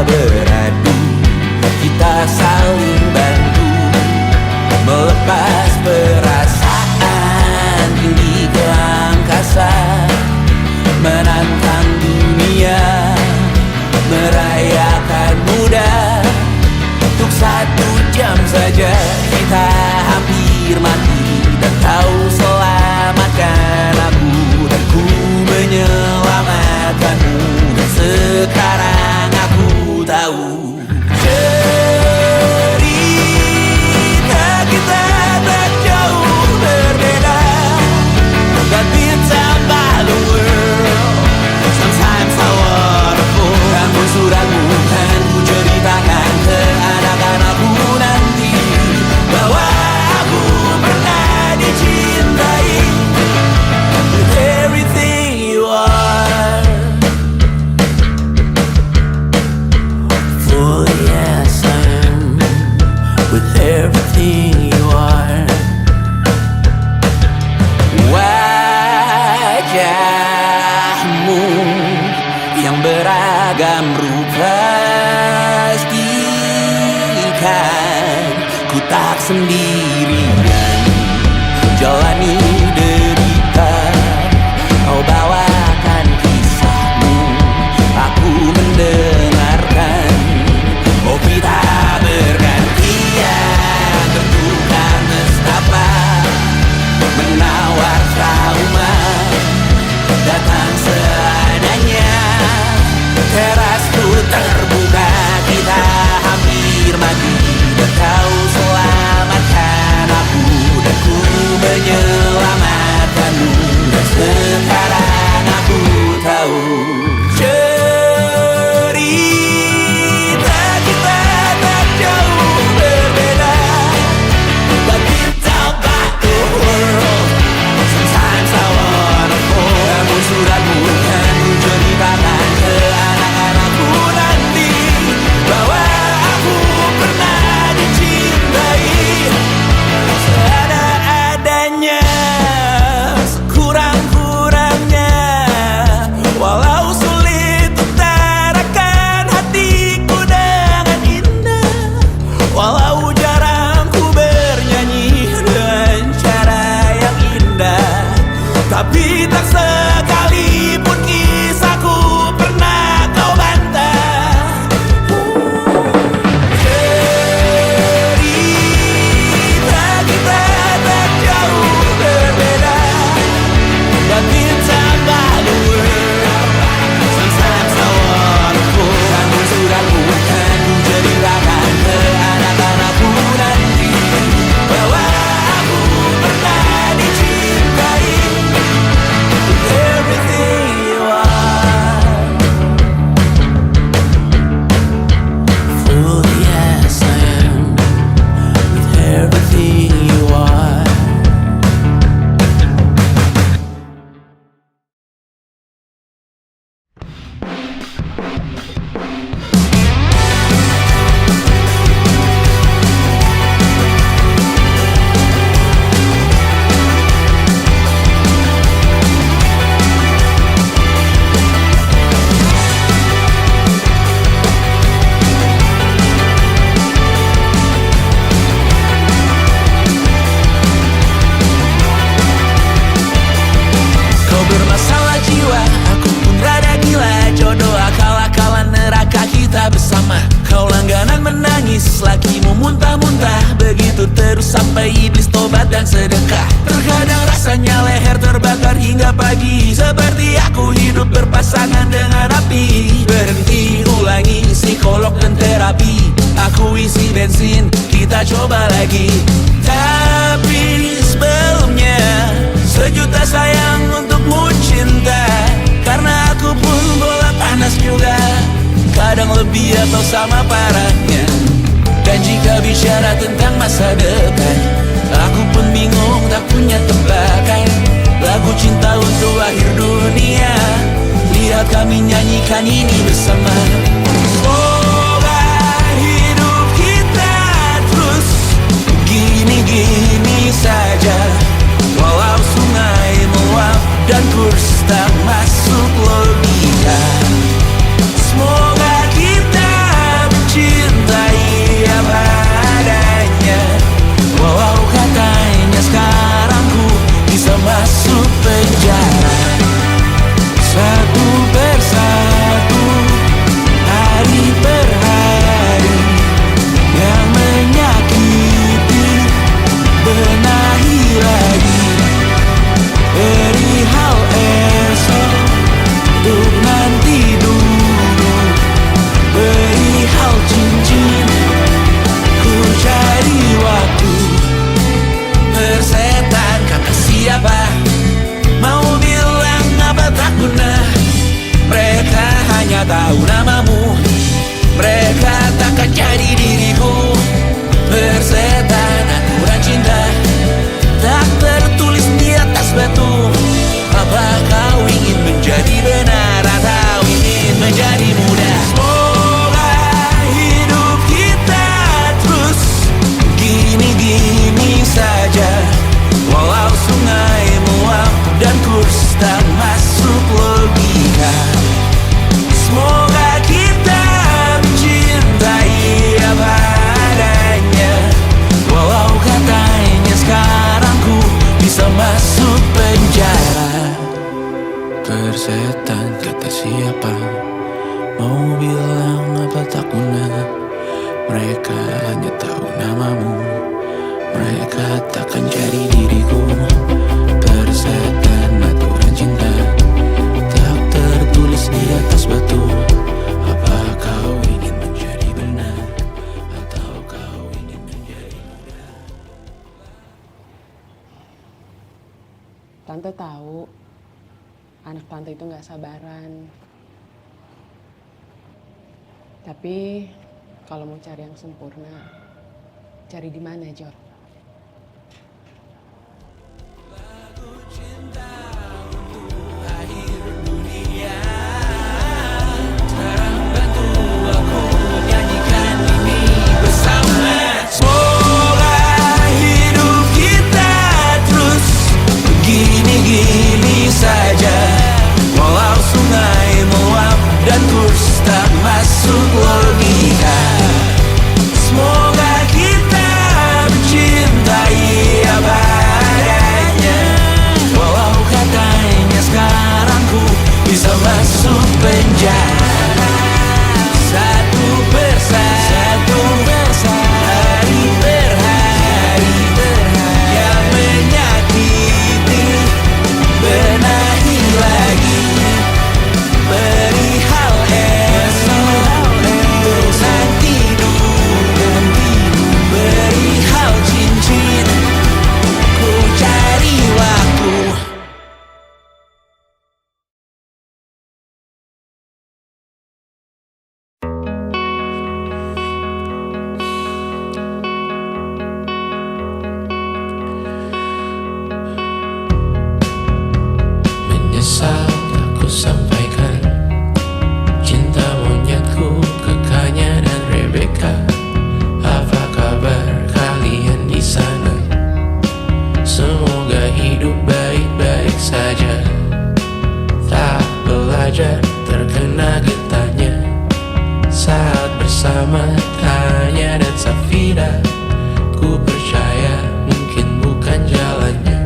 beradu, kita saling bantu melepas perasaan tinggi ke angkasa, menantang dunia, merayakan muda. Untuk 1 jam saja kita hampir mati, dan kau selamatkan aku, dan ku menyelamatkanmu. Dan sekarang aku tahu cerita kita tak jauh berbeda, but it's about the world. Sometimes I wanna fall. Namun suratmu kan ku ceritakan ke anak-anakku nanti, bahwa aku pernah dicintai with everything you are. For yes I am with everything you are. Wajahmu yang beragam rupa pastikan ku tak sendirian jalani derita. Kau bawakan kisahmu, aku mendengarkan. Oh kita bergantian bertukar nestapa, menawar trauma datang seadanya. Terasku terbuka, kita hampir mati, dan kau selamatkan aku, dan ku menyelamatkanmu. Dan sekarang aku tahu cerita kita tak jauh berbeda, but it's about the world. Sometimes I wanna fall. Namun suratmu kan ku ceritakan ke anak-anakku nanti, bahwa aku pernah dicintai seada-adanya, sekurang-kurangnya. Walau sulit utarakan hatiku dengan indah, walau jarang ku bernyanyi dengan cara yang indah, tapi tak sekalipun kisahku pernah kau bantah. Cerita kita tak jauh berbeda, but it's about the world. Sometimes I wanna fall. Namun suratmu kan ku ceritakan ke anak-anakku nanti, bahwa aku pernah dicintai with everything you are. Full yes I am with everything you are. Kau bermasalah jiwa, aku pun rada gila. Jodoh akal-akalan neraka kita bersama. Kau langganan menangis, lakimu muntah-muntah. Begitu terus sampai iblis tobat dan sedekah. Terkadang rasanya leher terbakar hingga pagi, seperti aku hidup berpasangan dengan api. Berhenti, ulangi psikolog dan terapi. Aku isi bensin, kita coba lagi. Tapi sebelumnya, sejuta sayang untukmu cinta. Karena aku pun bola panas juga, kadang lebih atau sama parahnya. Dan jika bicara tentang masa depan, aku pun bingung tak punya tebakan. Lagu cinta untuk akhir dunia, lihat kami nyanyikan ini bersama. Semoga hidup kita terus gini-gini saja, walau sungai meluap dan kurs tak masuk logika. Semoga kita tak tahu namamu. Mereka takkan jadi diriku. Persetan aturan cinta tak tertulis di atas batu. Apa kau ingin menjadi benar atau ingin menjadi muda? Semoga hidup kita terus gini-gini saja, walau sungai meluap dan kurs tak masuk logika. Semoga kita mencintai apa adanya, walau katanya sekarang ku bisa masuk penjara. Persetan kata siapa, mau bilang apa tak guna. Mereka hanya tahu namamu. Mereka takkan jadi diriku. Persetan aturan cinta tak tertulis di atas batu. Apa kau ingin menjadi benar atau kau ingin menjadi muda? Tante tahu anak tante itu gak sabaran. Tapi kalau mau cari yang sempurna, cari di mana, Jor? Saja, walau sungai meluap dan kurs tak masuk logika. Semoga kita mencintai apa adanya, walau katanya sekarang ku bisa masuk penjara. Satu persatu, hari per hari, yang menyakiti benahi lagi, perihal esok, bosan tidur, perihal cincin, ku cari waktu. Menyesal aku sampaikan cinta monyetku ke Kanya dan Rebecca. Apa kabar kalian di sana? Semoga hidup baik-baik saja. Tak belajar terkena getahnya saat bersama Tanya dan Safira. Ku percaya mungkin bukan jalannya,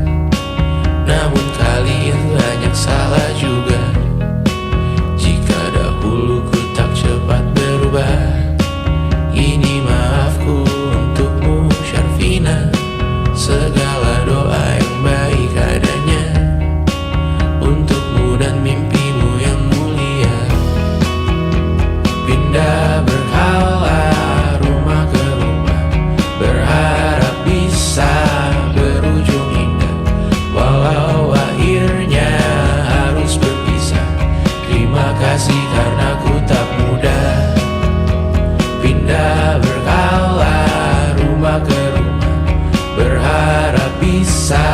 namun kalian banyak salah juga. Jika dahulu ku tak cepat berubah, ini maafku untukmu Syarfina. Segala doa yang baik adanya untukmu dan mimpimu yang mulia. Pindah berhala rumah ke rumah, berharap bisa berujung indah, walau akhirnya harus berpisah. Terima kasih karena ku tak mudah. Pindah berkala rumah ke rumah, berharap bisa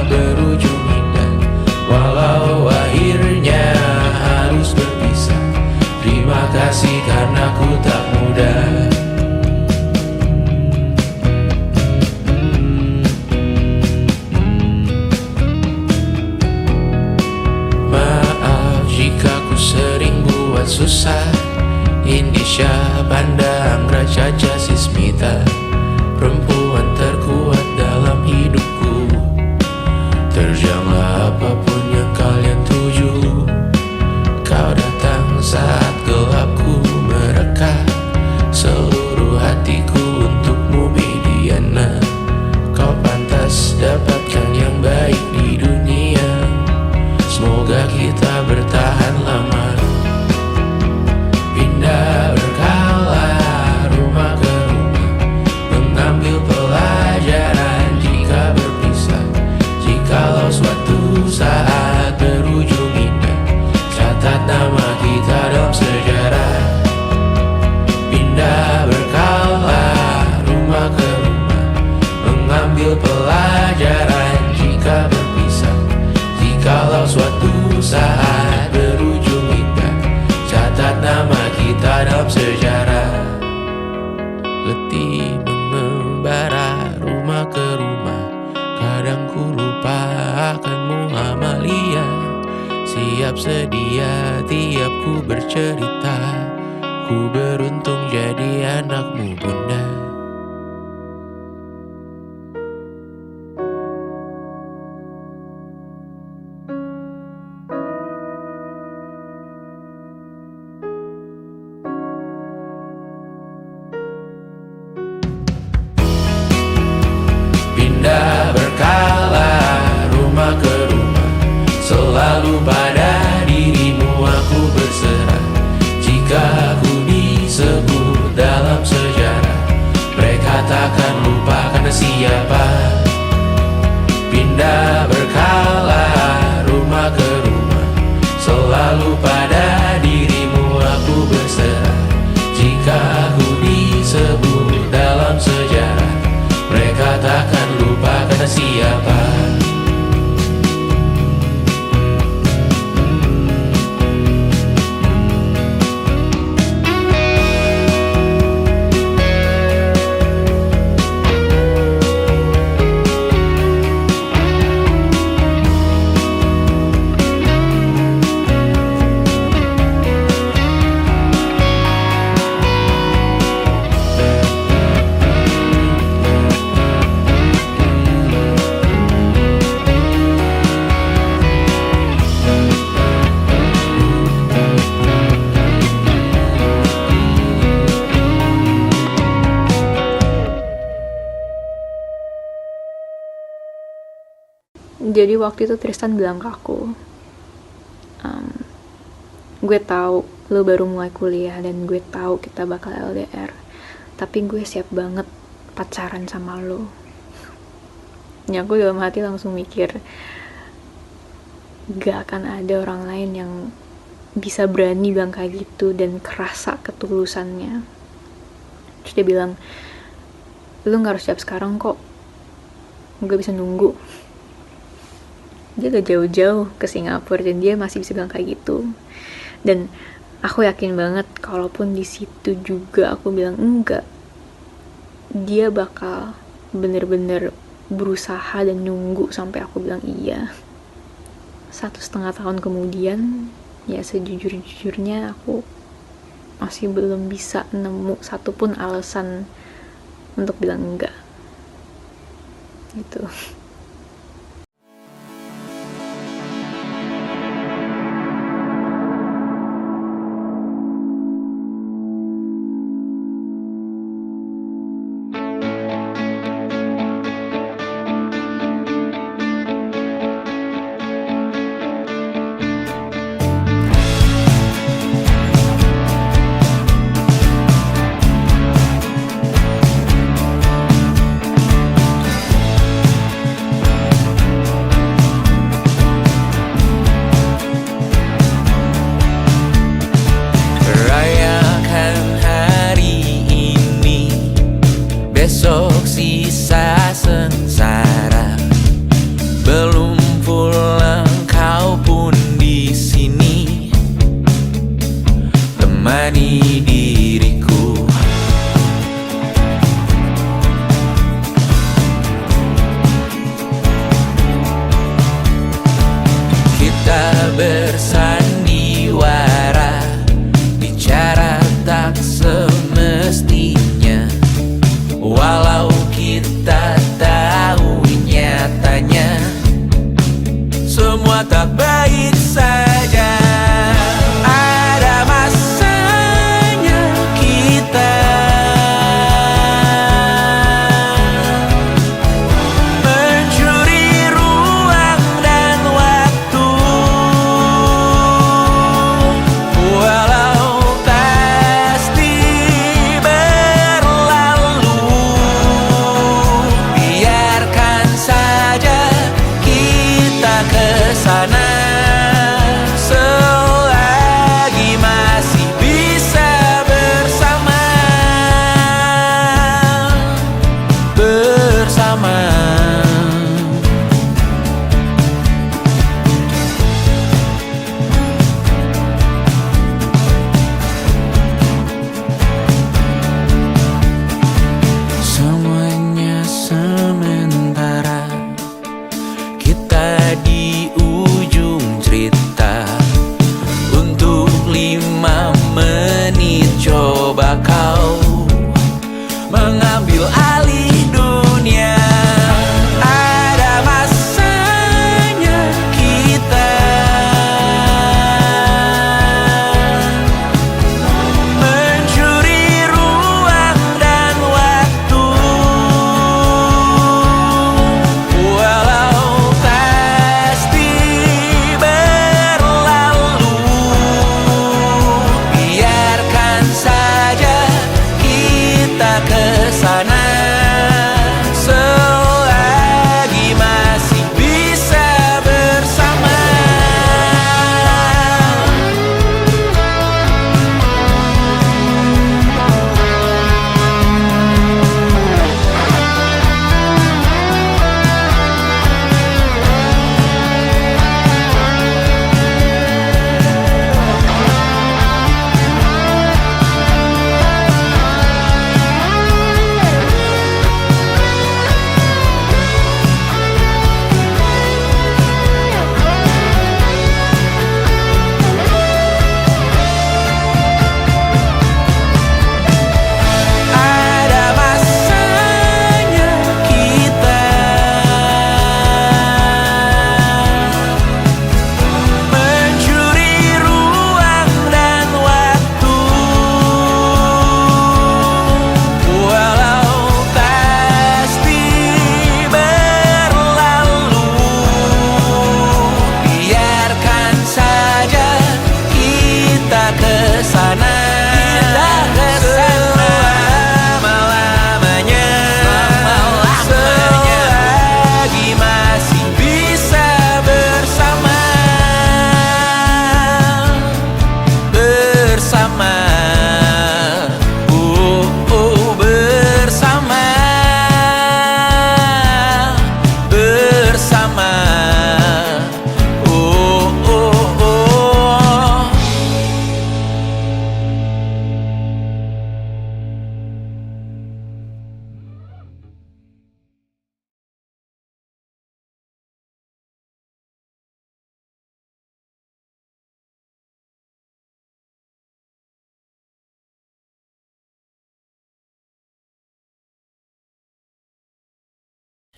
berujung indah, walau akhirnya harus berpisah. Terima kasih karena ku tak mudah. Jika ku sering buat susah, Indisha, Banda, Anggra, Caca, Sismita, perempuan terkuat dalam hidupku. Terjanglah apapun yang kalian tuju. Kau datang saat gelapku mereka, seluruh hatiku untukmu Mediana. Kau pantas dapatkan yang baik di dunia. Semoga kita bertahan lama. Pindah berkala rumah ke rumah, sejarah. Letih mengembara rumah ke rumah, kadang ku lupa akanmu Amalia. Siap sedia tiap ku bercerita, ku beruntung jadi anakmu bunda. Pindah berkala rumah ke rumah, selalu pada dirimu aku berserah. Jika aku disebut dalam sejarah, mereka takkan lupa karena siapa. Pindah berkala rumah ke rumah, selalu pada dirimu aku berserah. Jika aku disebut dalam sejarah, mereka takkan lupa karena siapa. Jadi waktu itu Tristan bilang ke aku, gue tahu lo baru mulai kuliah dan gue tahu kita bakal LDR, tapi gue siap banget pacaran sama lo. Ya aku dalam hati langsung mikir, gak akan ada orang lain yang bisa berani bilang kayak gitu dan kerasa ketulusannya. Terus dia bilang, lo gak harus siap sekarang kok, gue bisa nunggu. Dia gak jauh-jauh ke Singapura dan dia masih bisa bilang kayak gitu. Dan aku yakin banget kalaupun di situ juga aku bilang enggak, dia bakal bener-bener berusaha dan nunggu sampai aku bilang iya. 1,5 tahun kemudian, ya sejujur-jujurnya aku masih belum bisa nemu satupun alasan untuk bilang enggak gitu.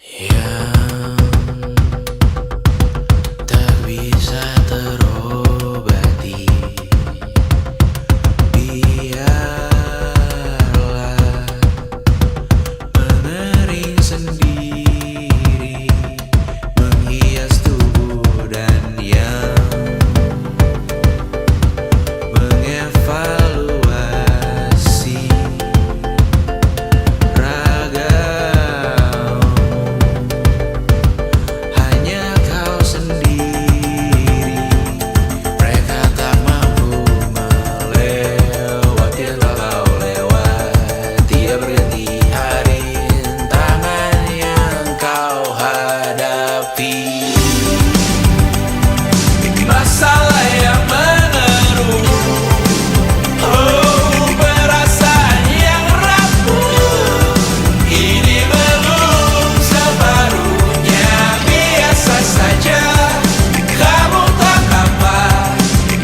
yang tak bisa terobati. Biarlah mengering sendiri, menghias tubuh dan yang mengevaluasi ragam. Hanya kau sendiri, mereka tak mampu melewati telah kau lewati. Tidak berganti hari, tangan yang kau hadapi. Masalah yang mengeruh, oh perasaan yang rapuh. Ini belum separuhnya, biasa saja. Kamu tak apa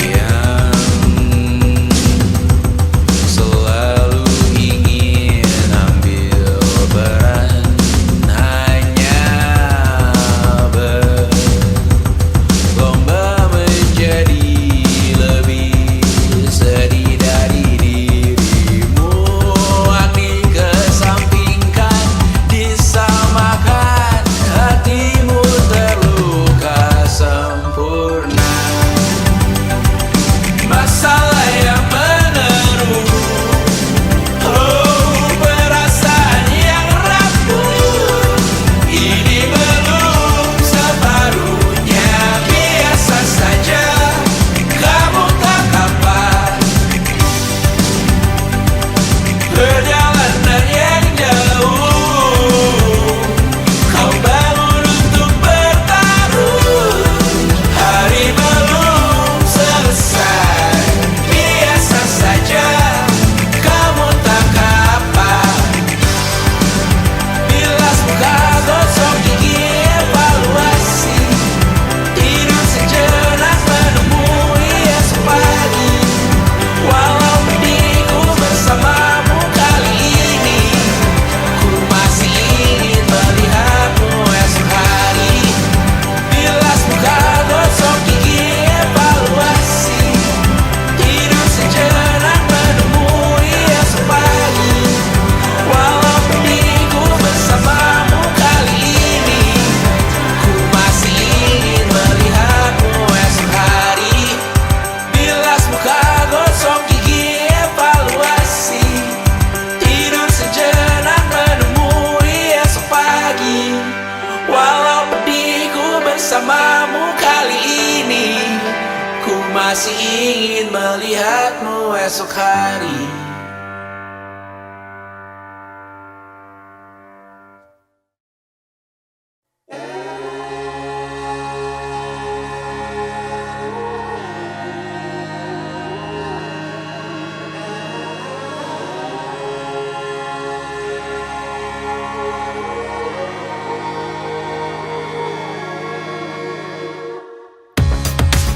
yang selalu ingin ambil peran, hanya berlomba menjadi lebih sedih dari dirimu. Hati kesampingkan, disamakan, hatimu terluka sempurna. Masalah yang meneruh, oh perasaan yang rapuh. Ini belum separuhnya, biasa saja. Kamu tak apa perjalanan yang jauh. Kau bangun untuk bertaruh, hari belum selesai, biasa saja. Kamu tak apa. Bilas muka, gosok gigi, evaluasi. Tidur sejenak, menemui esok pagi. Walau pedihku bersamamu kali ini, ku masih ingin melihatmu esok hari. Bilas muka, gosok gigi, evaluasi. Tidur sejenak, menemui esok pagi. Walau pedihku bersamamu kali ini, ku masih ingin melihatmu esok hari. Bilas muka, gosok gigi, evaluasi. Tidur sejenak, menemui esok pagi. Walau pedihku bersamamu kali ini, ku masih ingin melihatmu esok hari.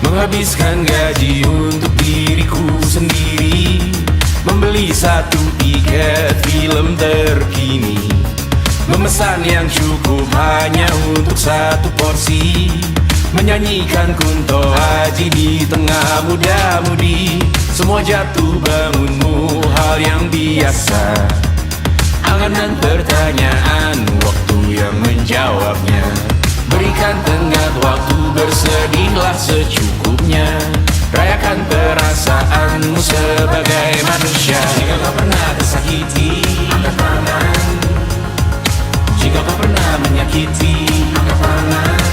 Menghabiskan gaji untuk diriku sendiri, membeli satu tiket film terkini, memesan yang cukup hanya untuk satu porsi, menyanyikan Kunto Aji di tengah muda-mudi. Semua jatuh bangunmu hal yang biasa, angan dan pertanyaan, waktu yang menjawabnya. Berikan tenggat waktu, bersedihlah secukupnya. Rayakan perasaanmu sebagai manusia. Jika kau pernah tersakiti, angkat tangan. Jika kau pernah menyakiti, angkat tangan.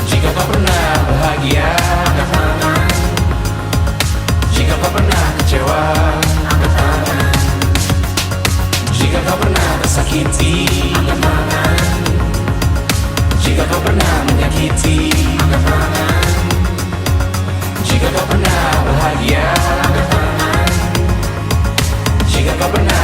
Jika kau pernah bahagia, angkat tangan. Jika kau pernah kecewa, angkat tangan. Jika kau pernah tersakiti, angkat tangan. Jika kau pernah menyakiti, angkat tangan. Jika kau pernah bahagia, angkat tangan. Jika kau pernah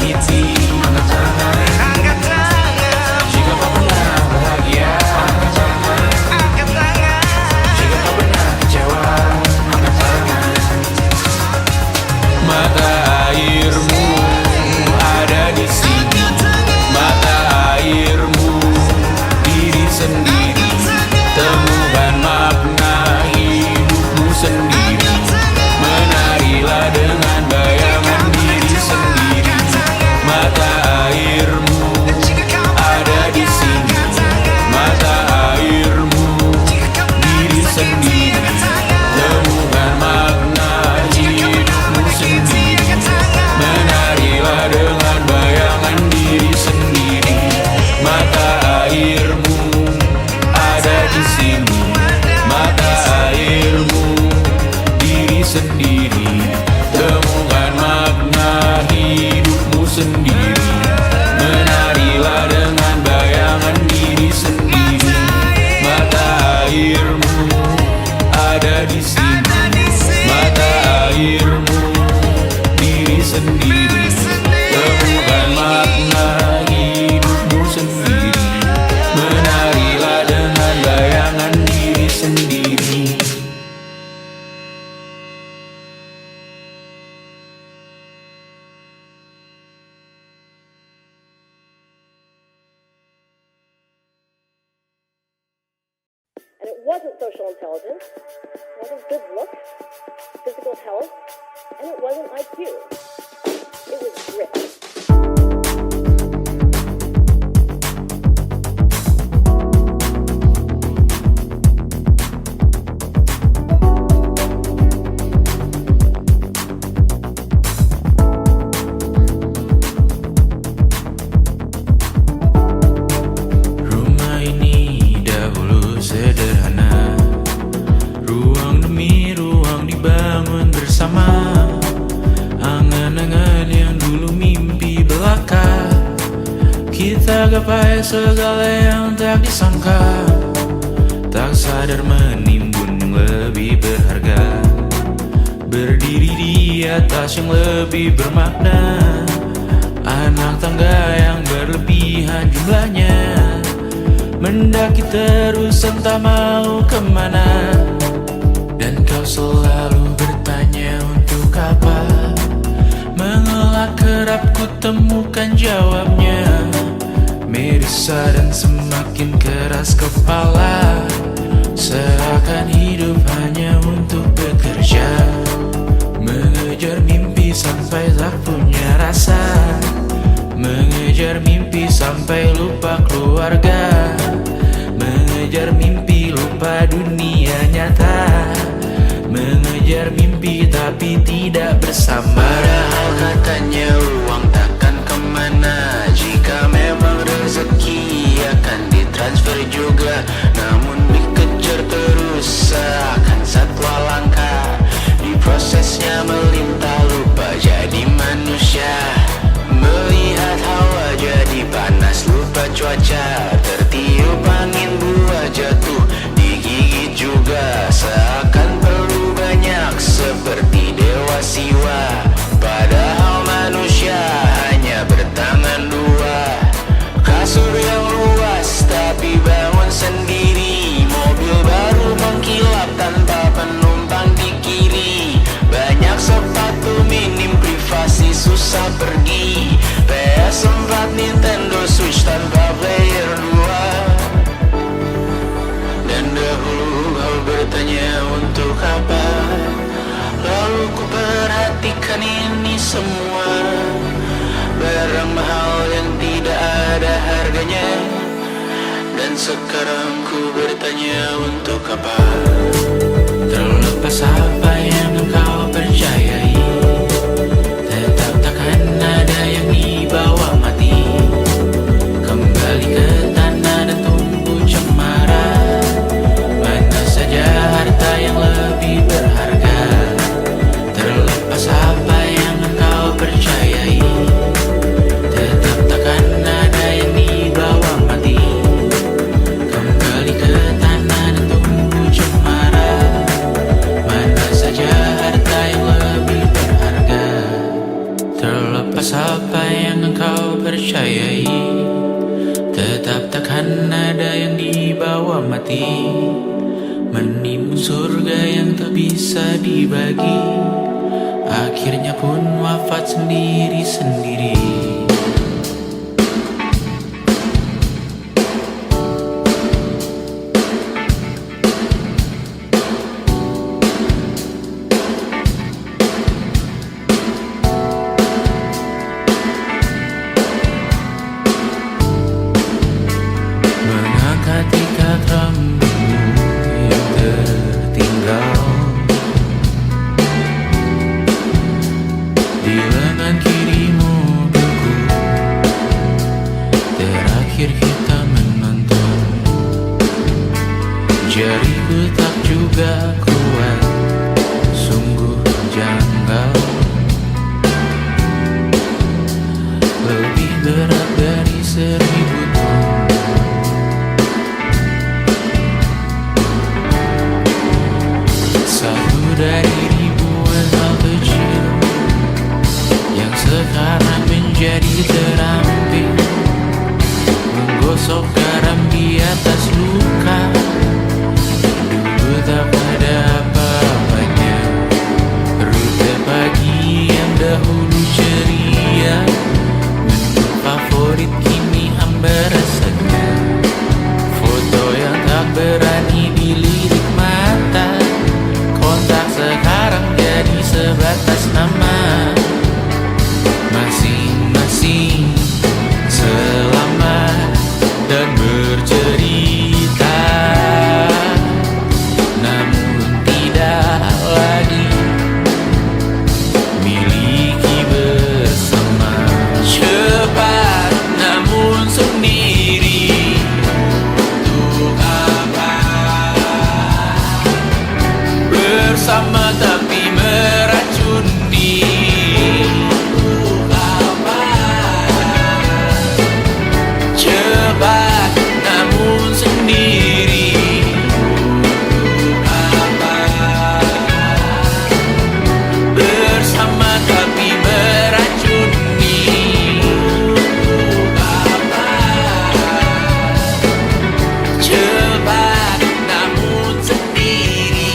menyakiti, angkat tangan. Jika kau pernah bahagia, angkat tangan. Jika kau pernah kecewa, angkat tangan. Mata airmu ada di sini, mata airmu diri sendiri. Temukan makna hidupmu sendiri. Menarilah dengan bayangan diri sendiri. Mata airmu ada di sini, mata airmu diri sendiri. Temukan makna hidupmu sendiri. Menarilah dengan bayangan diri sendiri. Mata airmu ada di sini, mata airmu diri sendiri. Temukan makna hidupmu sendiri. Menarilah dengan bayangan diri sendiri. Mata airmu ada di sini, mata airmu diri sendiri. Temukan makna hidupmu sendiri. Menarilah dengan bayangan diri sendiri. And it wasn't social intelligence, it wasn't good looks, physical health, and it wasn't IQ. It was grit. Rumah ini dahulu sederhana, ruang demi ruang dibangun bersama. Angan-angan yang dulu mimpi belaka, kita gapai segala yang tak disangka. Tak sadar menimbun yang lebih berharga, berdiri di atas yang lebih bermakna. Anak tangga yang berlebihan jumlahnya, mendaki terus entah mau kemana. Dan kau selalu bertanya untuk apa. Mengelak kerap ku temukan jawabnya. Merisa dan semakin keras kepala, seakan hidup hanya untuk bekerja. Mengejar mimpi sampai tak punya rasa, mengejar mimpi sampai lupa keluarga, mengejar mimpi lupa dunia nyata, mengejar mimpi tapi tidak bersama. Padahal katanya uang takkan kemana, jika memang rezeki akan ditransfer juga. Namun dikejar terus seakan satwa langka, di prosesnya melintah lupa jadi manusia. Melihat hawa jadi panas lupa cuaca, tertiup angin buah jatuh digigit juga. Seakan perlu banyak seperti dewa siwa, padahal manusia hanya bertangan dua. Kasur yang luas tapi bangun sendiri, mobil baru mengkilap tanpa penumpang di kiri. Banyak sepatu minim privasi susah pergi, PS4 Nintendo Switch tanpa player 2. Dan dahulu kau bertanya untuk apa, lalu ku perhatikan ini semua. Barang mahal yang tidak ada harganya. Dan sekarang ku bertanya untuk apa. Terlepas apa yang engkau percayai, tetap takkan ada yang dibawa mati. Kembali ke tanah dan tumbuh cemara. Mana saja harta yang lebih berharga. Terlepas apa yang engkau percayai, tetap takkan ada yang dibawa mati. Kembali ke tanah dan tumbuh cemara. Mana saja harta yang lebih berharga. apa yang engkau percayai, tetap takkan ada yang dibawa mati. Menimbun surga yang tak bisa dibagi, akhirnya pun wafat sendiri-sendiri. Mengangkat ikat rambutmu yang tertinggal di lengan kirimu beku, terakhir kita menonton. Jariku tak juga kuat, sungguh janggal, lebih berat dari 1000 ton. Satu dari ribuan hal kecil yang sekarang menjadi terampil, menggosok garam di atas luka. Dulu tak ada apa-apanya, rute pagi yang dahulu ceria, menu favorit kini hambar rasanya. Foto yang tak berani dilirik mata, kontak sekarang jadi sebatas nama. Masing-masing selamat dan bercerita, namun tidak lagi miliki bersama. Cepat namun sendiri, untuk apa? Bersama tapi meracuni, untuk apa? Cepat namun sendiri, untuk apa? Bersama tapi meracuni, untuk apa? Cepat namun sendiri,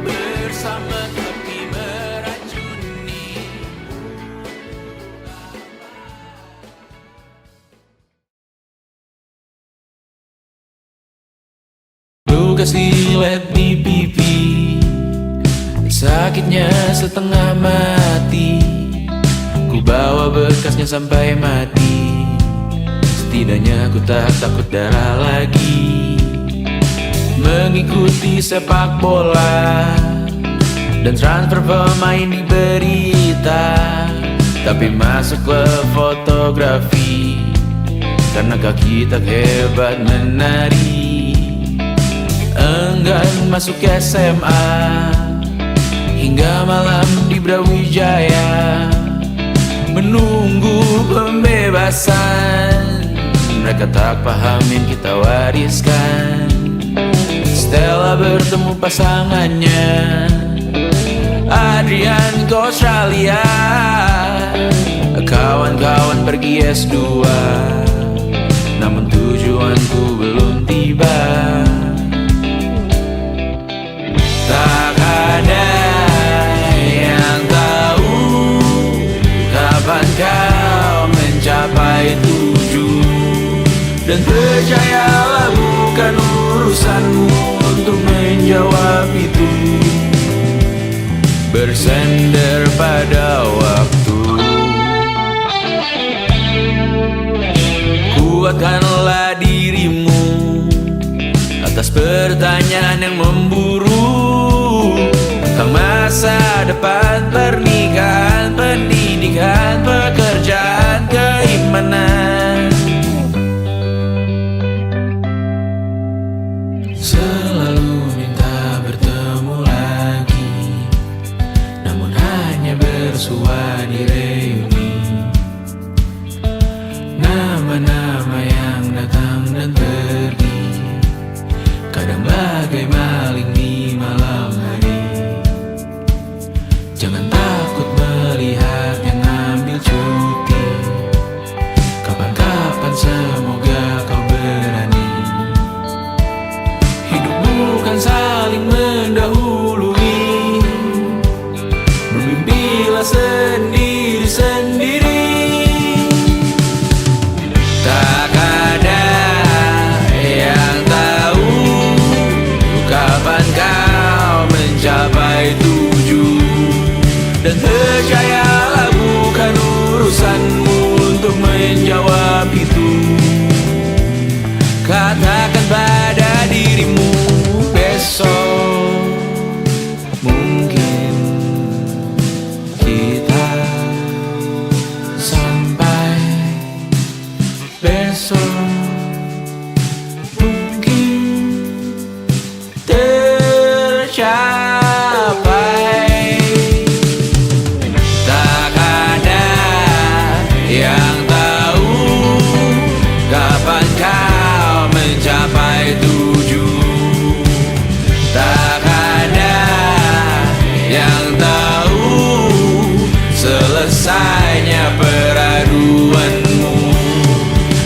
bersama tapi meracuni. Luka silet di pipi, sakitnya setengah mati. Ku bawa bekasnya sampai mati, setidaknya ku tak takut darah lagi. Mengikuti sepak bola dan transfer pemain di berita, tapi masuk ke fotografi karena kaki tak hebat menari. Enggan masuk SMA hingga malam di Brawijaya, menunggu pembebasan. Mereka tak paham yang kita wariskan. Stella bertemu pasangannya, Adrian ke Australia, kawan-kawan pergi S2, namun tujuanku belum tiba. Tak ada yang tahu kapan kau mencapai tujuan, dan percayalah bukan urusanmu untuk menjawab itu. Bersender pada waktu, kuatkanlah dirimu atas pertanyaan yang memburu tentang masa depan, pernikahan, pendidikan, pekerjaan, keimanan. Selalu minta bertemu lagi, namun hanya bersua di reuni. Nama-nama yang datang dan pergi, kadang bagai maling di malam hari. mencapai tujuh. Dan percayalah bukan urusanmu untuk menjawab itu. Katakan pada dirimu besok mungkin kita sampai. Besok mungkin tercapai. Tak ada yang tahu kapan kau mencapai tujuh. Tak ada yang tahu selesainya peraduanmu.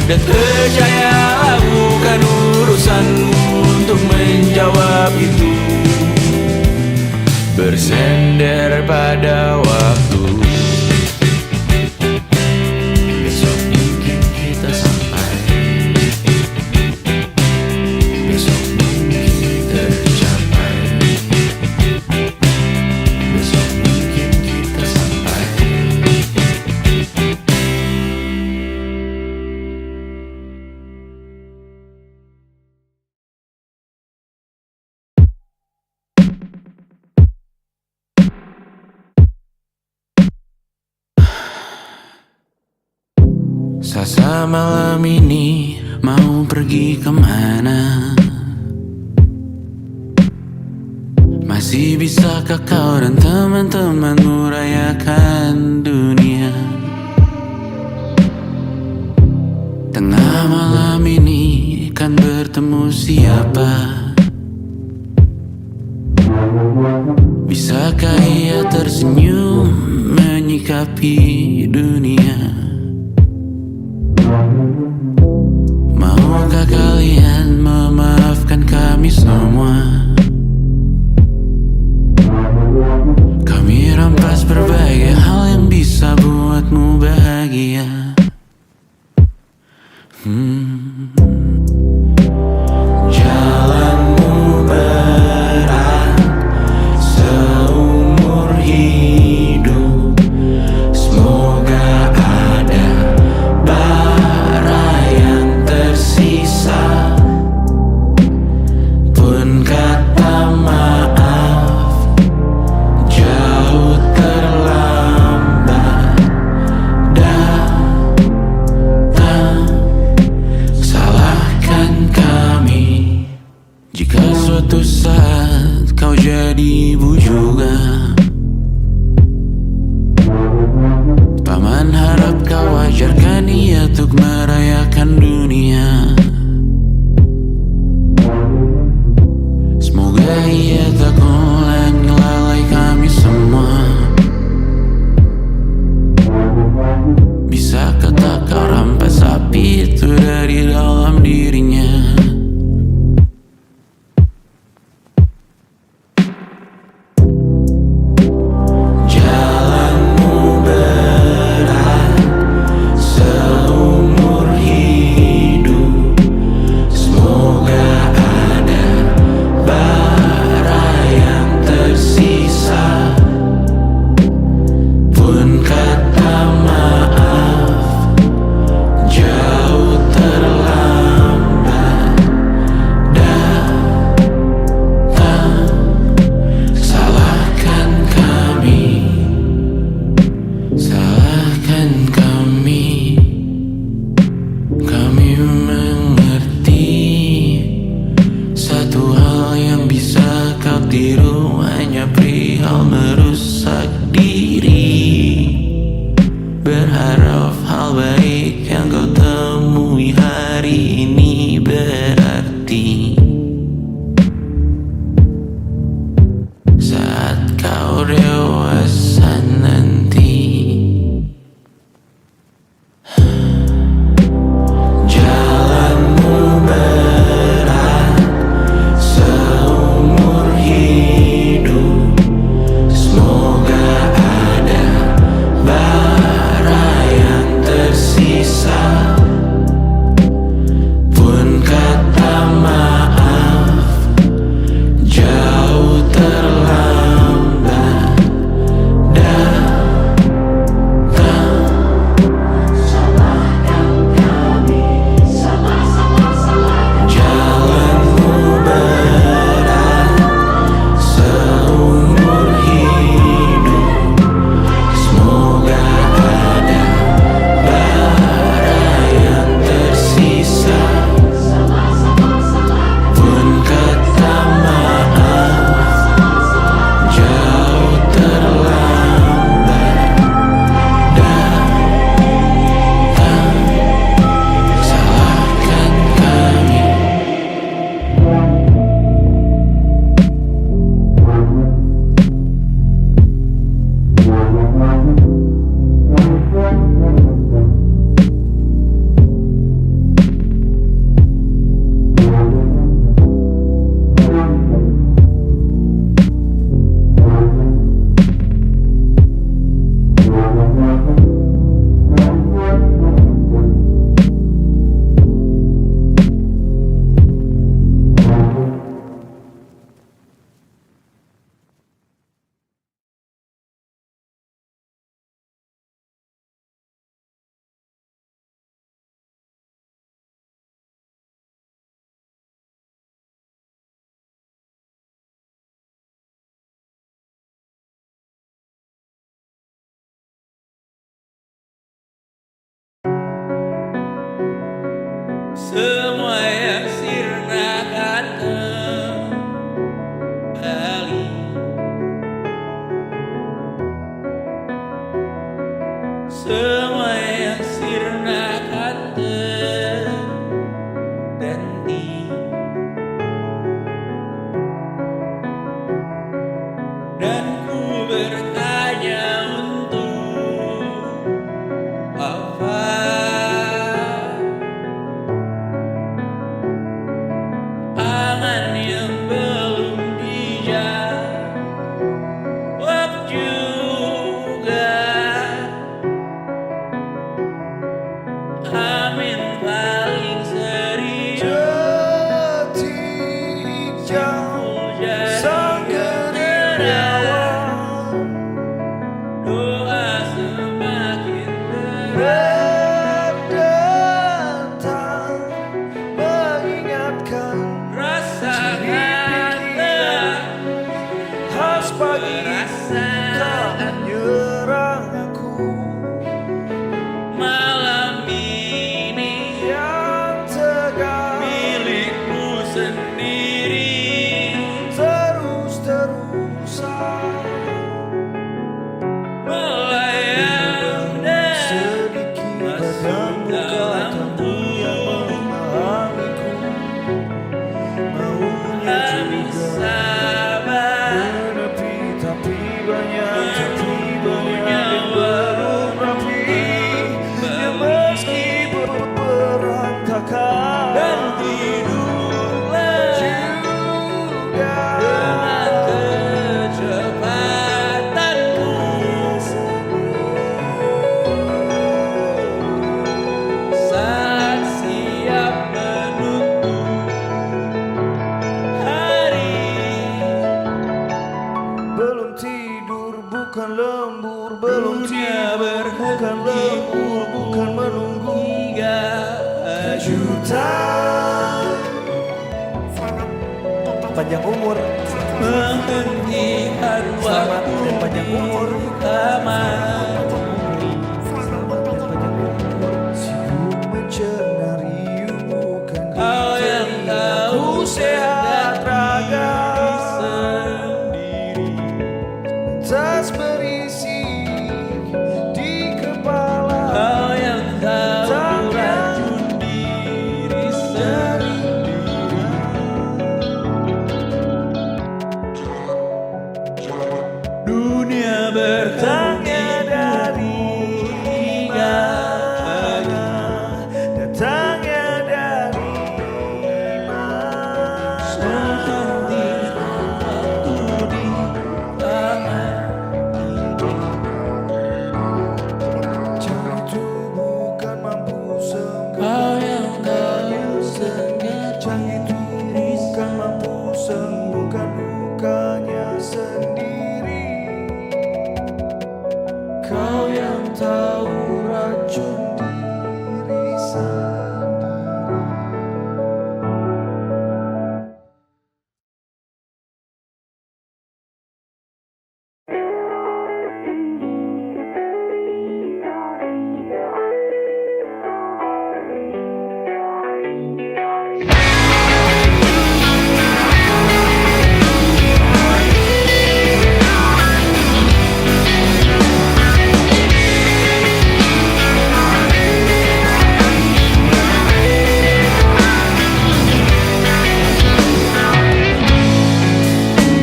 Dan percayalah bukan urusanmu untuk menjawab itu. Bersender pada waktu. Besok mungkin kita sampai. Besok mungkin tercapai. Besok mungkin kita sampai. Sasa malam ini mau pergi kemana? Masih bisakah kau dan teman-temanmu rayakan dunia? Tengah malam ini kan bertemu siapa? Bisakah ia tersenyum menyikapi dunia? Maukah kalian memaafkan kami semua? Kami rampas berbagai hal yang bisa buatmu bahagia. Jalanmu berat seumur hidup. Semoga ada bara yang tersisa. Pun kata maaf jauh terlambat datang. Salahkan kami jika suatu saat kau jadi ibu juga. Paman harap kau wajarkan ia untuk merayakan dunia. Semoga ia tak ulangi lalai kami semua. Bisakah tak kau rampas api itu dari dalam dirinya? Jalanmu berat seumur hidup. Semoga ada bara yang tersisa. Pun kata maaf jauh terlambat datang. Salahkan kami, salahkan kami. Kami mengerti satu hal yang bisa kau tiru hanya perihal merusak diri. Berharap hal baik yang kau temui hari ini berarti saat kau dewasa nanti. Jalanmu berat seumur hidup. Semoga ada bara yang tersisa. Pun kata maaf jauh terlambat semua yang sirna akan terhenti, dan ku bertanya untuk apa angan yang belum dijawab juga. Amin paling serius Detik jauh jadi sang generawan, gerilyawan doa semakin berat, berdatang mengingatkan rasakan telah khas pagi perasaan tak menyerang aku malam ini yang tegar milikmu sendiri, terus-terusan melayang dan sedikit masuk pada dalam muka yang memahamiku maunya kami juga sabar. menepi tapi banyak yang belum rapi yang meski berantakan Dan tidurlah juga dengan kecepatanmu saat siap menutup hari. belum tidur bukan lembur belum Dunia tidur bukan lembur bukan menunggu hingga kejutan panjang umur menghentikan Selamat waktu dan panjang umur. di kamar. sibuk mencari bukan Kau yang tahu ku sehat raga sendiri, tas berisi di kepala kau yang tahu racun diri sendiri. Dunia datangnya bertanya dari hingga mana datangnya dari mana menghentikan waktu di kamar. jauh itu bukan mampu sembuh Kau yang tahu sengaja Jang itu bukan mampu sembuhkan lukanya sendiri. Kau yang tahu racun diri sendiri.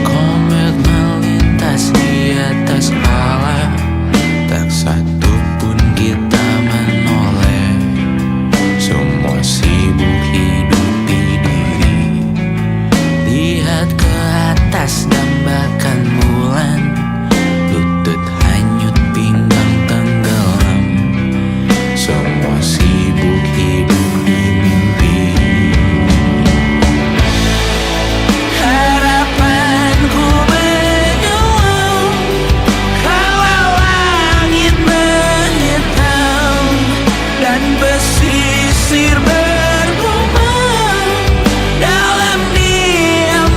Komet melintas di atas kepala, tak satu pun kita menoleh. Semua sibuk hidupi diri, lihat ke atas dambakan bulan, lutut hanyut pinggang tenggelam. Semua sibuk hidup di mimpi. Harapanku menyelam kalau langit menghitam dan pesisir bergumam dalam diam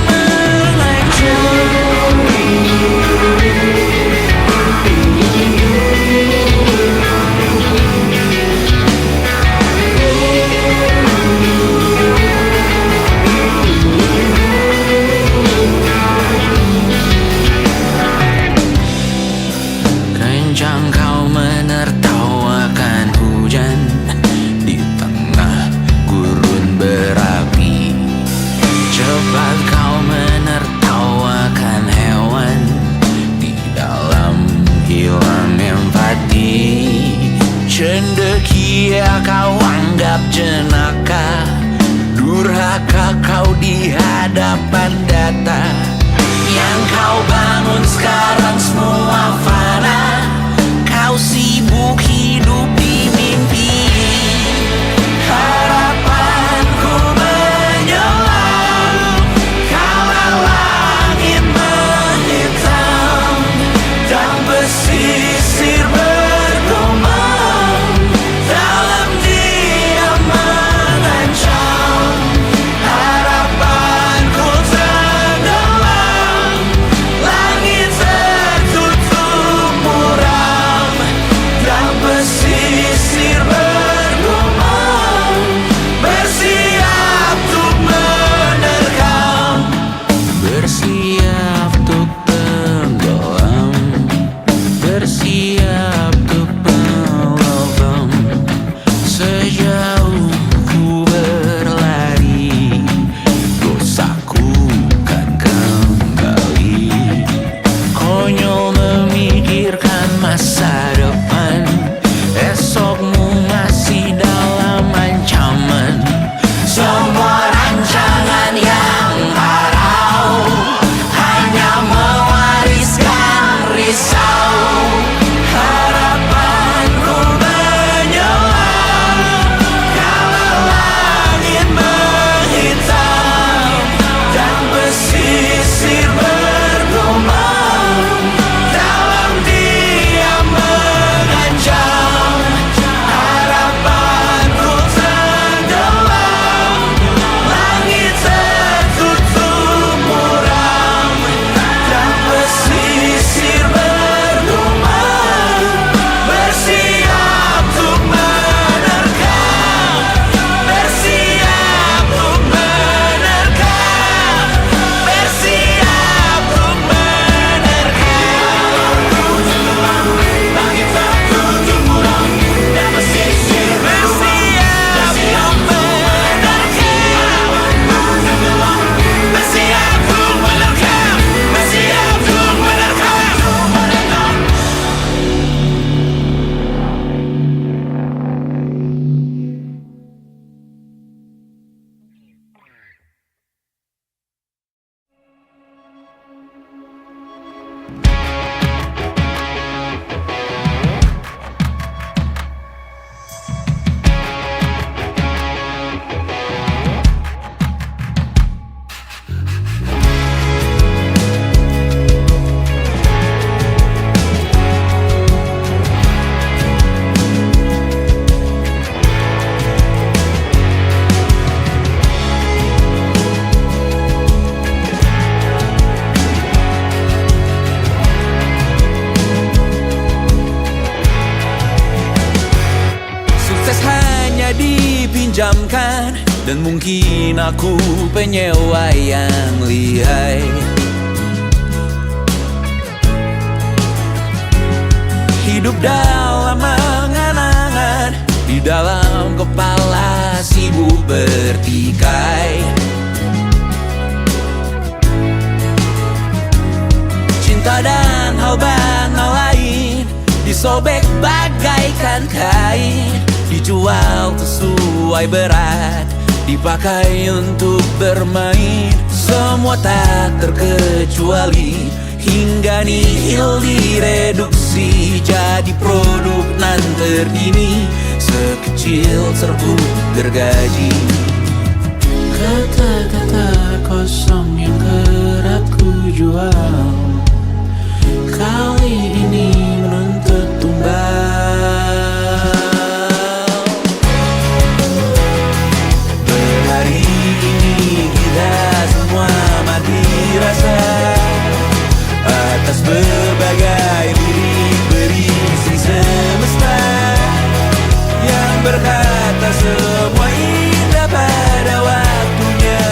kencang kau menertawa cinta kau anggap jenaka, durhaka kau di hadapan data. Yang kau bangun sekarang semua fana, kau sibuk hidup di mimpi. Harapanku menyelam kala langit menghitam dan pesisir bergumam dalam diam mengancam. Harapanku tenggelam, langit tertutup muram dan pesisir bergumam, bersiap untuk menerkam, bersiap untuk tenggelam, bersiap untuk melambang. Sejauh ku berlari, dosaku kan kembali. Konyol memikirkan masa depan, esokmu masih dalam ancaman. Semua rancangan yang parau hanya mewariskan risau. Harapanku menyelam kala langit menghitam dan pesisir bergumam dalam diam mengancam. Harapanku tenggelam, langit tertutup muram dan pesisir bergumam, bersiap untuk menerkam, bersiap untuk menerkam, bersiap untuk menerkam. Langit tertutup muram dan pesisir bersiap untuk menerkam, bersiap untuk menerkam, bersiap untuk menerkam. Sukses hanya dipinjamkan dan mungkin aku penyewa yang lihai. Hidup dalam angan-angan, di dalam kepala sibuk bertikai. Cinta dan hal banal lain disobek bagaikan kain, dijual sesuai berat, dipakai untuk bermain. Semua tak terkecuali hingga nihil direduksi jadi produk nan terdini, sekecil serbuk gergaji. Kata-kata kosong yang kerap ku jual kali ini menuntut tumbal. Berhari ini kita semua mati rasa atas berbagai lirik berisi semesta yang berkata semua indah pada waktunya.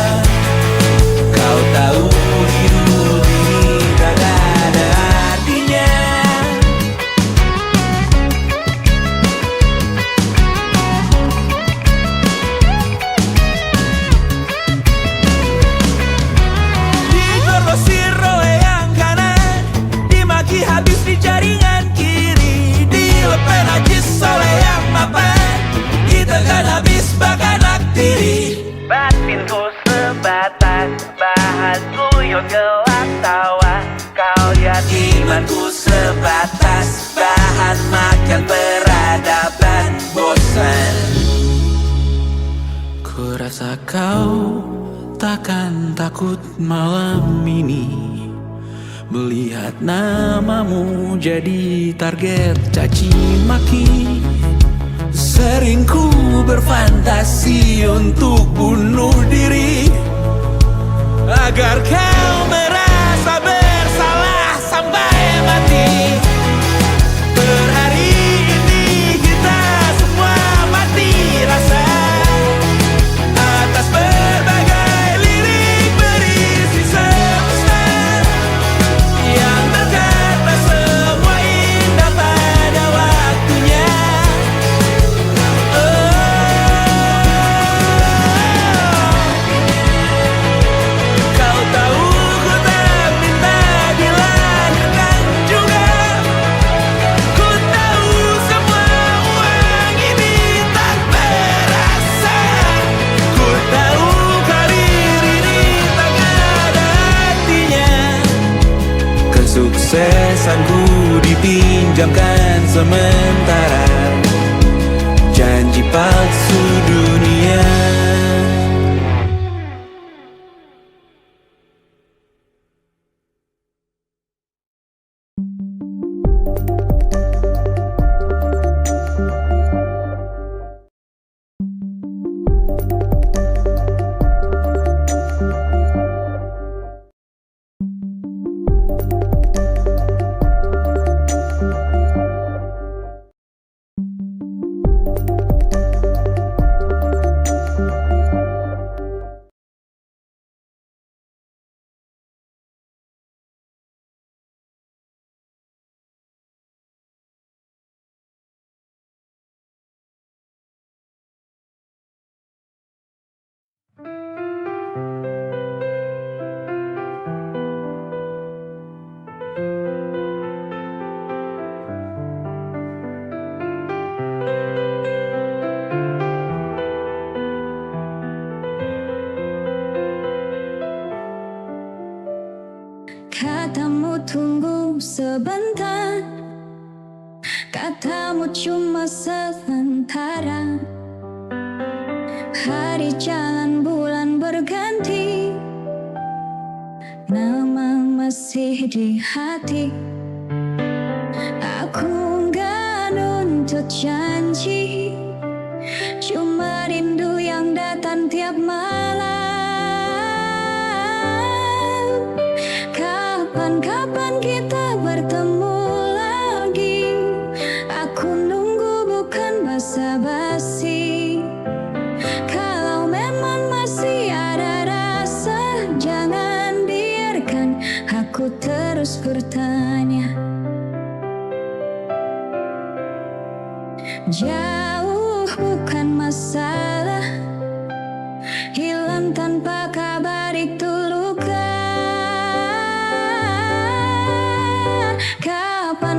Kau tahu hidup ini tak ada artinya Saat namamu jadi target caci maki, sering ku berfantasi untuk bunuh diri, agar kau merasa bersalah sampai mati. Per hari ini kita semua mati rasa atas berbagai lirik berisi semesta yang berkata semua indah pada waktunya. Kau tahu ku tak minta dilahirkan juga. Ku tahu semua uang ini tak berasa. Ku tahu karir ini tak ada artinya. Kesuksesanku dipinjamkan sementara, janji palsu dunia. Katamu tunggu sebentar, katamu cuma sementara. Hari jalan bulan berganti, nama masih di hati. Aku nggak nuntut janji, cuma rindu yang datang tiap malam. Kapan kita bertemu lagi? Aku nunggu bukan basa-basi. Kalau memang masih ada rasa, jangan biarkan aku terus bertanya. Jauh bukan masalah, hilang tanpa kabar itu luka.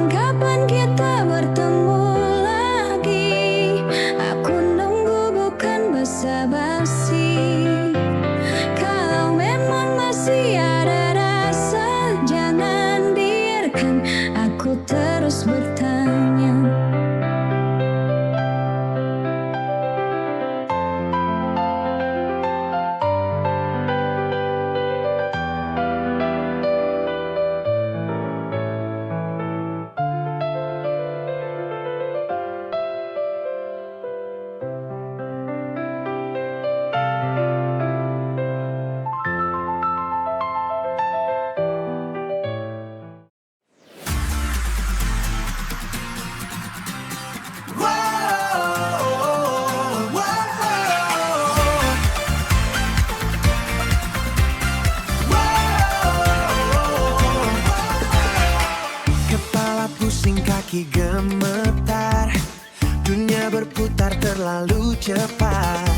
Kapan kita bertemu lagi? Aku nunggu bukan basa-basi. Kalau memang masih ada rasa, jangan biarkan aku terus bertanya. Kepala pusing, kaki gemetar, dunia berputar terlalu cepat.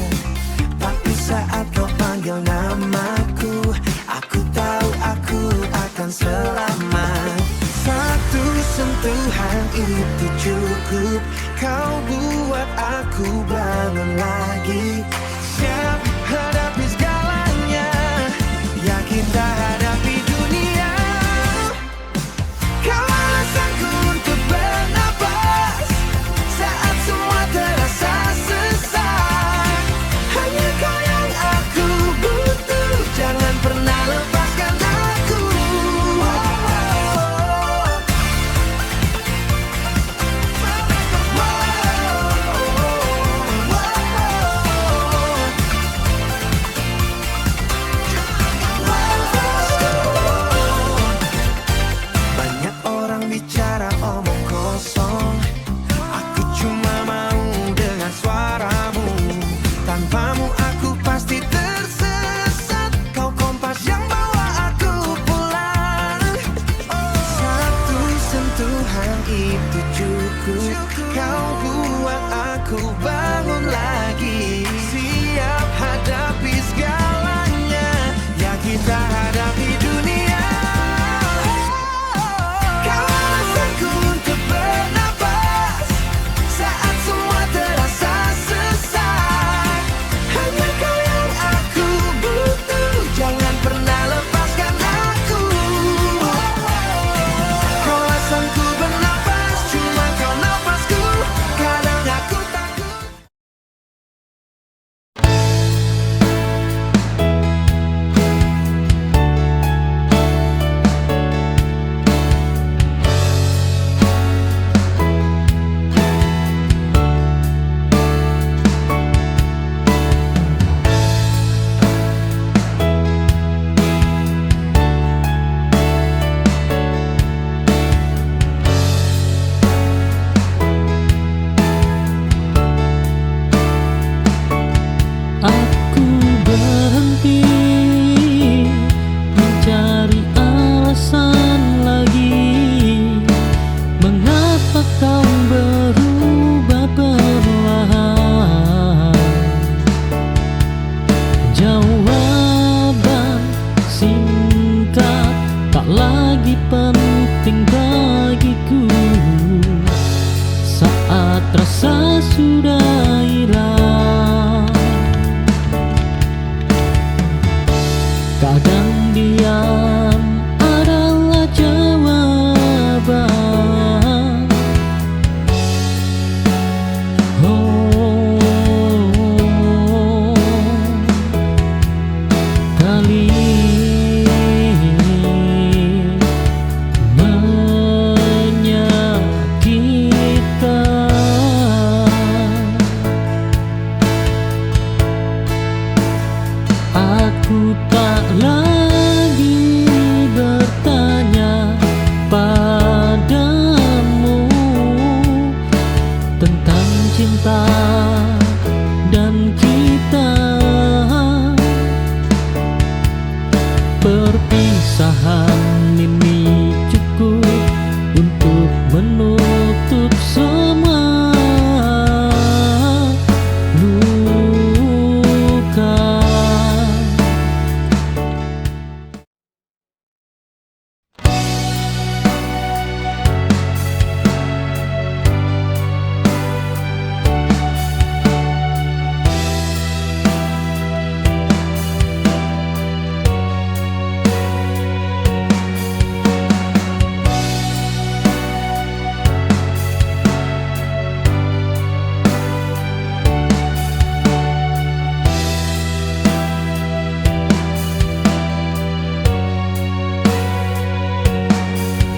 Tapi saat kau panggil namaku, aku tahu aku akan selamat. Satu sentuhan itu cukup, kau buat aku bangun lagi. Siap hadapi segalanya, yakin tak hadapi dunia. Kau alasanku untuk bernapas saat semua terasa sesak. Hanya kau yang aku butuh, jangan pernah lepaskan aku. cukup. Kau buat aku bangun lagi, siap hadapi segalanya. Ya kita hadapi dunia. Kau alasanku untuk bernapas saat semua terasa sesak. Hanya kau yang aku butuh, jangan pernah lepaskan aku. Kau alasanku bernapas, cuma kau nafasku. Kadang aku takut. Aku berhenti mencari alasan lagi. Mengapa kau berubah perlahan? Jawaban singkat tak lagi penting bagiku saat rasa sudah hilang. Kadang diam adalah jawaban. Oh, kali menyakitkan. Aku tak lagi bertanya padamu tentang cinta dan kita. Perpisahan ini cukup untuk menutup semua luka.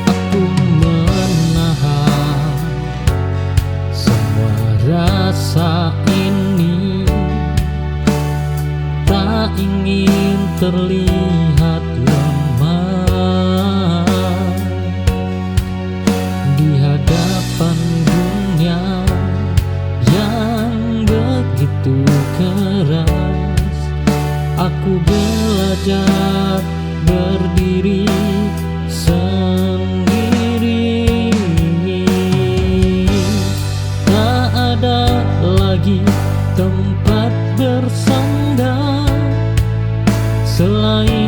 Aku menahan semua rasa ini, tak ingin terlihat lemah di hadapan dunia yang begitu keras. Aku belajar berdiri sendiri. Tak ada lagi tempat bersandar selain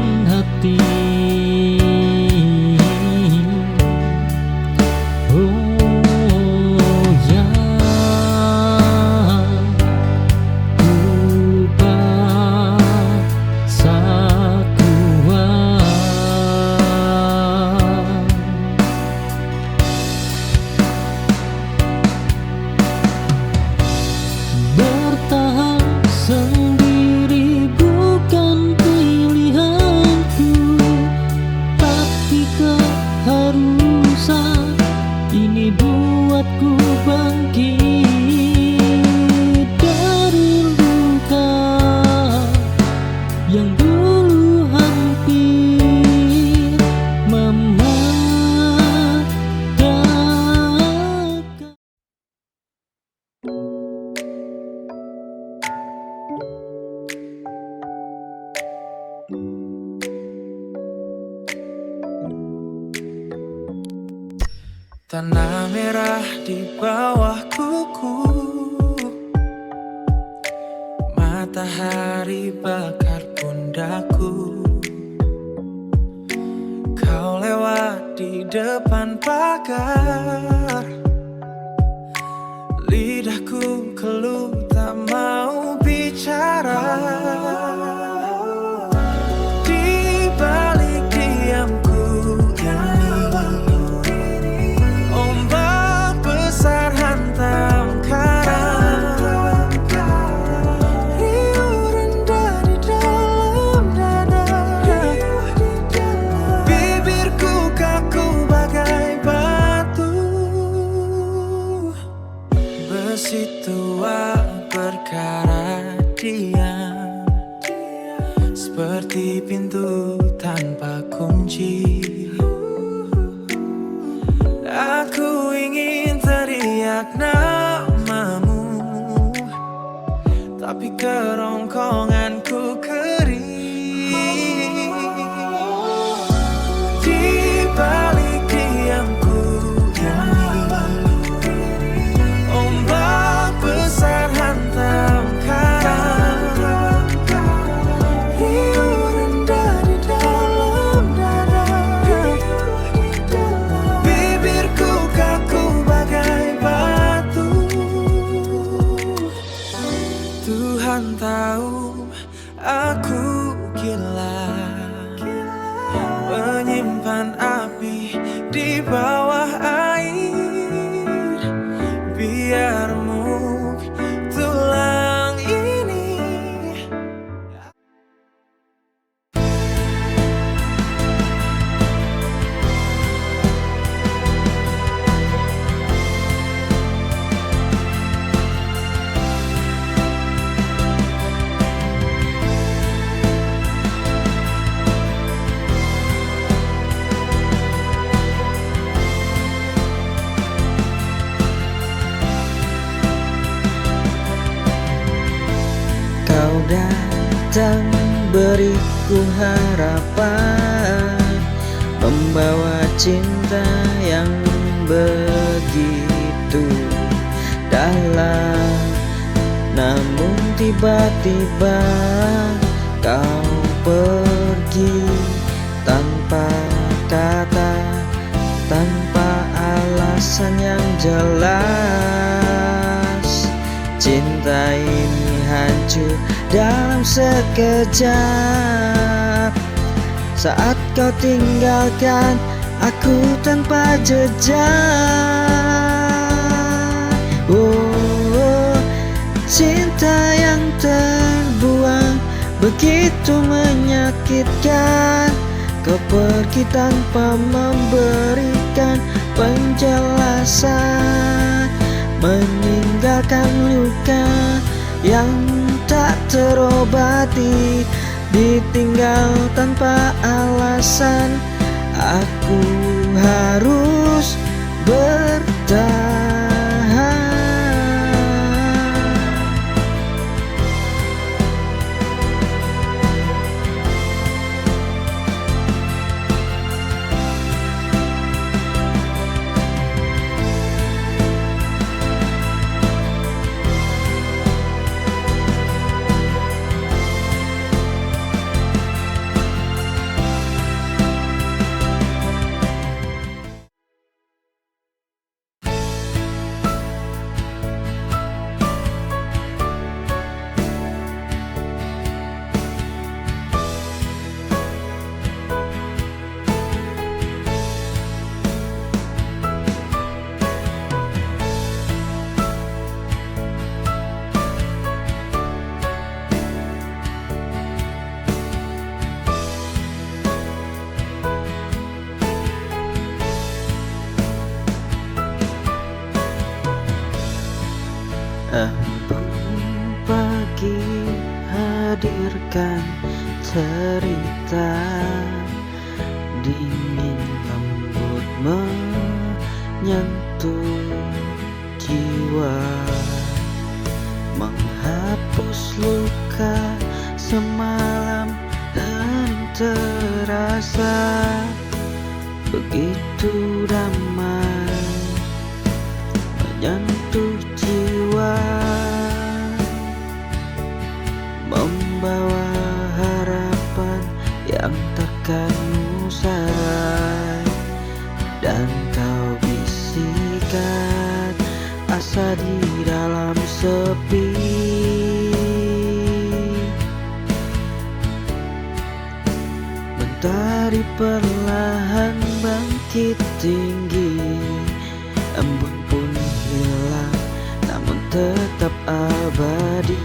Tanah merah di bawah kuku, matahari bakar pundakku. Kau lewat di depan pagar, lidahku keluh tak mau bicara. Di balik diamku ini, ombak besar hantam karang. Riuh rendah di dalam dada, bibirku kaku bagai batu. Besi tua berkarat diam, seperti pintu tanpa kunci. Aku ingin teriak namamu, tapi kerongkonganku kering. Di balik diamku ini, ombak besar hantam karang. Riuh rendah di dalam dada, bibirku kaku bagai batu. Tuhan tahu aku gila, menyimpan api di bawah air, biar remuk tulang ini. Kau datang beriku harapan, membawa cinta yang begitu dalam. Namun tiba-tiba kau pergi tanpa kata, tanpa alasan yang jelas. Cinta ini hancur dalam sekejap, saat kau tinggalkan aku tanpa jejak. Oh, cinta yang terbuang begitu menyakitkan. Kau pergi tanpa memberikan penjelasan, meninggalkan luka yang tak terobati, ditinggal tanpa alasan. Aku harus bertahan. Embun pagi hadirkan cerita, dingin lembut menyentuh jiwa, menghapus luka semalam dan terasa begitu damai. terikat asa di dalam sepi. Mentari perlahan bangkit tinggi, embun pun hilang namun tetap abadi.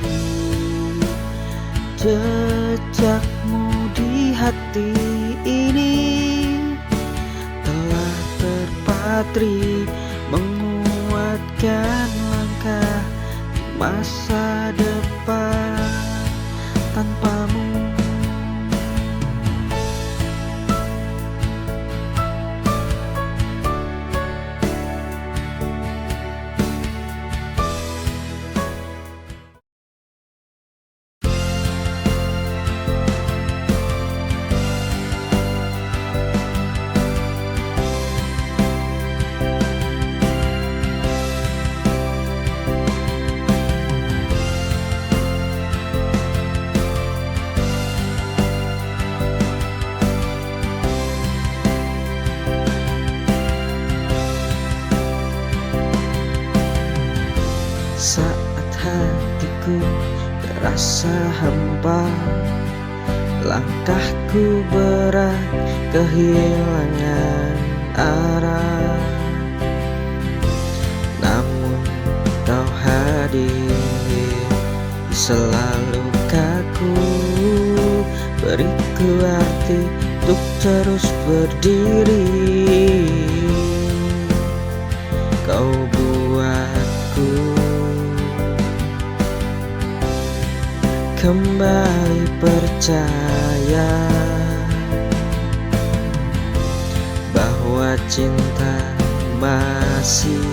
Jejakmu di hati ini telah terpatri, menguatkan langkah di masa depan tanpamu. Saat hatiku terasa hampa, langkahku berat kehilangan arah. Namun kau hadir di selalu kaku, beriku arti untuk terus berdiri. Kau buatku kembali percaya bahwa cinta masih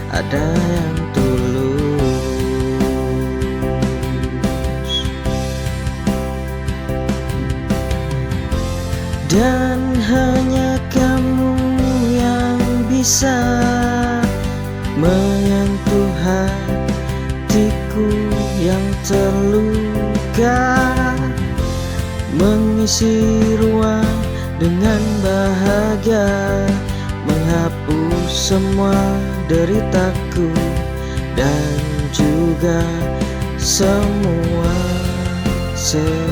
ada yang tulus. Dan hanya kamu yang bisa menyentuh hatiku yang terluka, mengisi ruang dengan bahagia, menghapus semua deritaku dan juga semua sedihku.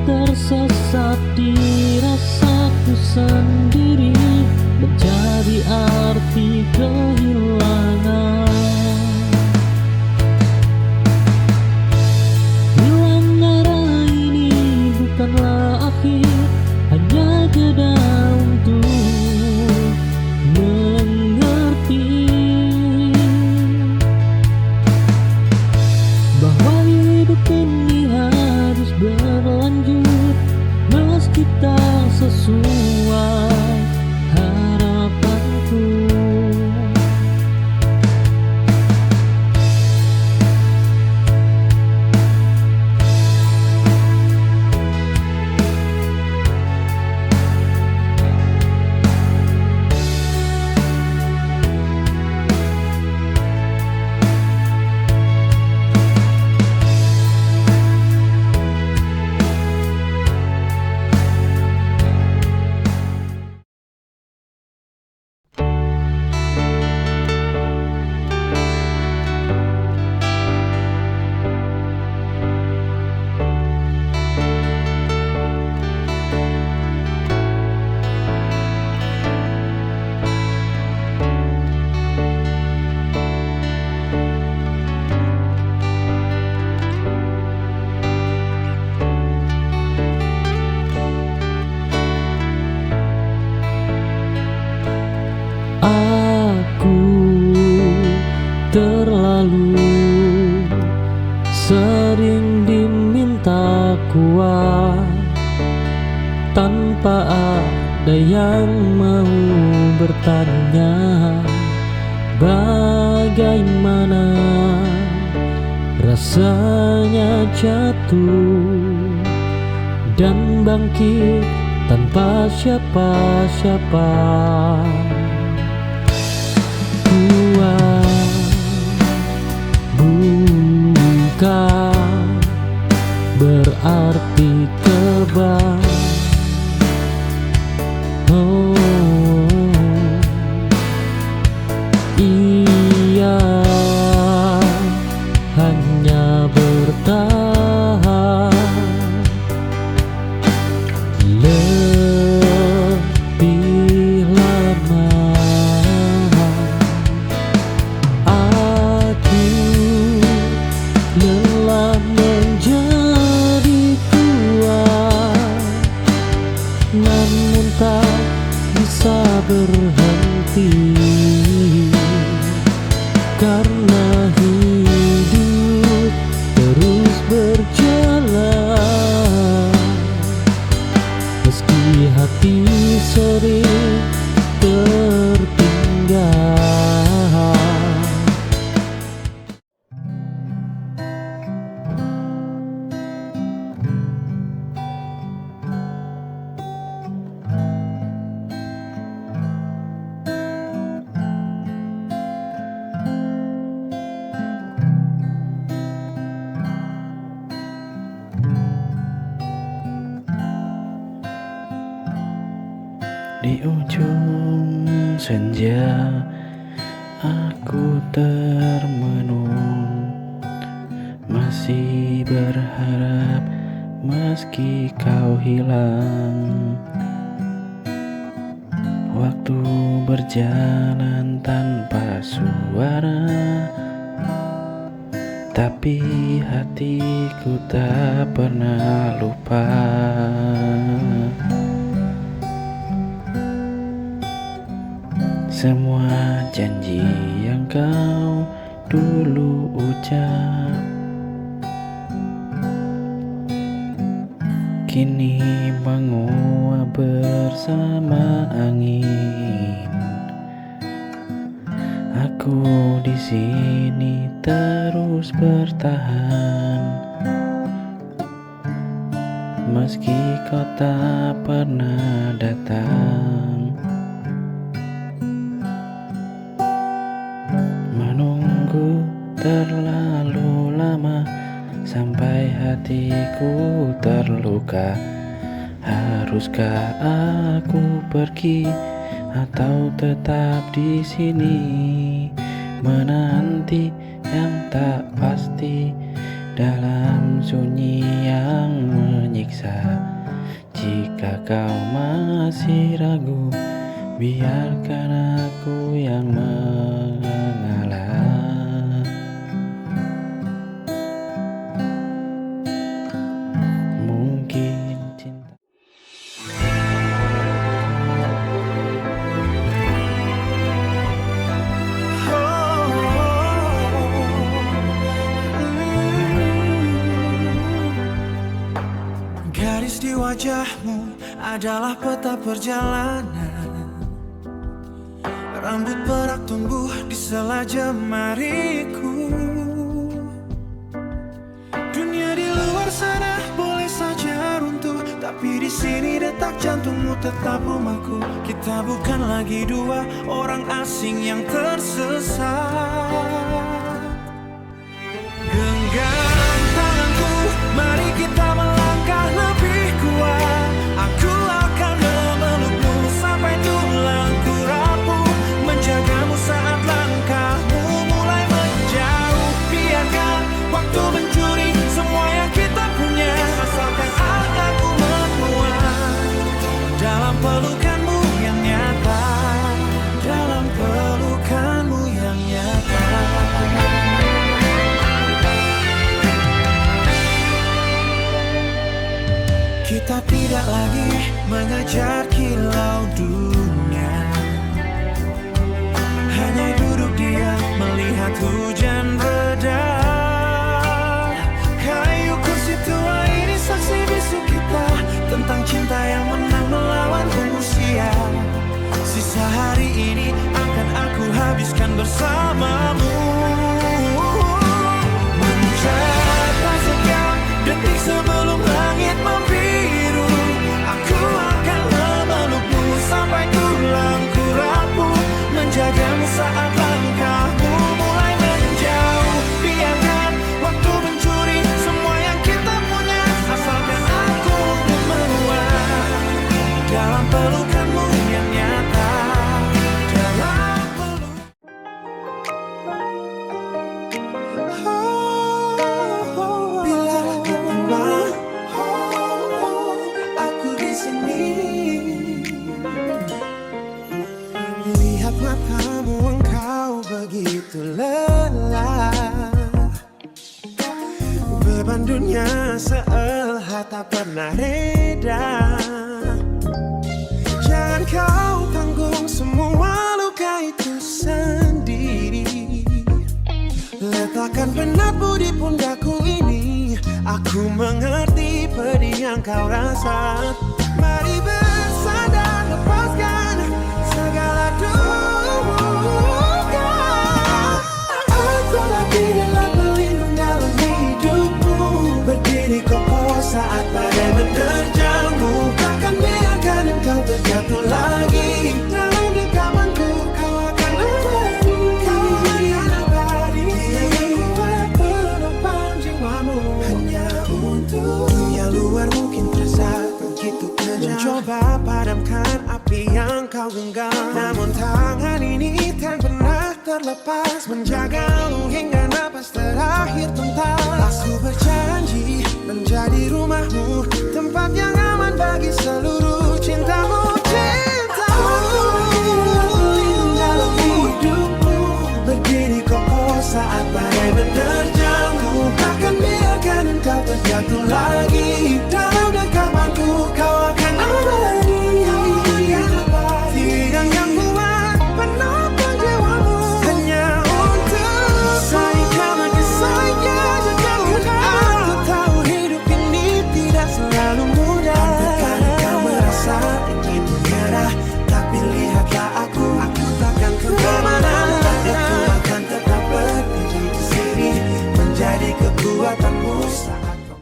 Tersesat di rasaku sendiri, mencari arti kehilangan. Hilang arah ini bukanlah akhir, hanya jeda untuk mengerti bahwa hidup ini harus berlanjut meski tak sesuai harapanku. terlalu sering diminta kuat tanpa ada yang mau bertanya bagaimana rasanya jatuh dan bangkit tanpa siapa-siapa. Kuat bukan berarti kebal. Oh, ia hanya bertahan lebih lama. Aku lelah menjadi kuat, namun tak bisa berhenti karena hidup terus berjalan meski hati sering tertinggal. Di ujung senja aku termenung, masih berharap meski kau hilang. Waktu berjalan tanpa suara, tapi hatiku tak pernah lupa. Semua janji yang kau dulu ucap kini menguap bersama angin. Aku di sini terus bertahan meski kau tak pernah datang. Menunggu terlalu lama sampai hatiku terluka. Haruskah aku pergi atau tetap di sini menanti yang tak pasti dalam sunyi yang menyiksa? Jika kau masih ragu, biarkan aku yang mengalah. Mungkin cinta Garis di wajahmu adalah peta perjalanan. Rambut berak tumbuh di sela jemariku. Dunia di luar sana boleh saja runtuh, tapi di sini detak jantungmu tetap rumahku. Kita bukan lagi dua orang asing yang tersesat. Genggam tanganku, mari kita melangkah lebih kuat. Aku akan memelukmu sampai tulangku rapuh, menjagamu saat langkahmu mulai menjauh. Biarkan waktu mencuri semua yang kita punya, asalkan aku menguat dalam pelukanmu yang nyata, dalam pelukanmu yang nyata. Kita tidak lagi mengejar kilau dunia, hanya duduk diam melihat hujan pelukanmu yang nyata dalam peluk. Bila kau pulang, aku di sini. Lihat matamu, engkau begitu lelah. Beban dunia seolah tak pernah reda. Jangan kau tanggung semua luka itu sendiri. Letakkan penatmu di pundakku ini. Aku mengerti pedih yang kau rasa. Mari bersandar, lepaskan segala duka. Aku lagi dalam pelindung dalam hidupmu. Berdiri kokoh saat badai menerjangmu. Takkan biarkan engkau terjatuh lagi. Dalam genggamanku kau akan abadi. Kau akan abadi. Tiada kuat penopang jiwamu. Hanya untuk dunia luar mungkin terasa begitu kejam. Mencoba padamkan api yang kau genggam. Namun tangan ini tak pernah terlepas. Menjagamu hingga napas terakhir tuntas. Aku berjanji menjadi rumahmu. Tempat yang aman bagi seluruh cintamu. Cintamu dalam hidupmu. Berdiri kokoh saat badai menerjangmu. Takkan biarkan engkau terjatuh lagi. Dalam genggamanku kau akan abadi. Tiang yang kuat penopang jiwamu. Hanya untuk sayangkan lagi saya jangan kenal. Aku tahu hidup ini tidak selalu mudah. Terkadang kau merasa ingin menyerah, tapi lihatlah aku takkan kemana-mana. Aku akan tetap berdiri di sini, menjadi kekuatanmu saat kau.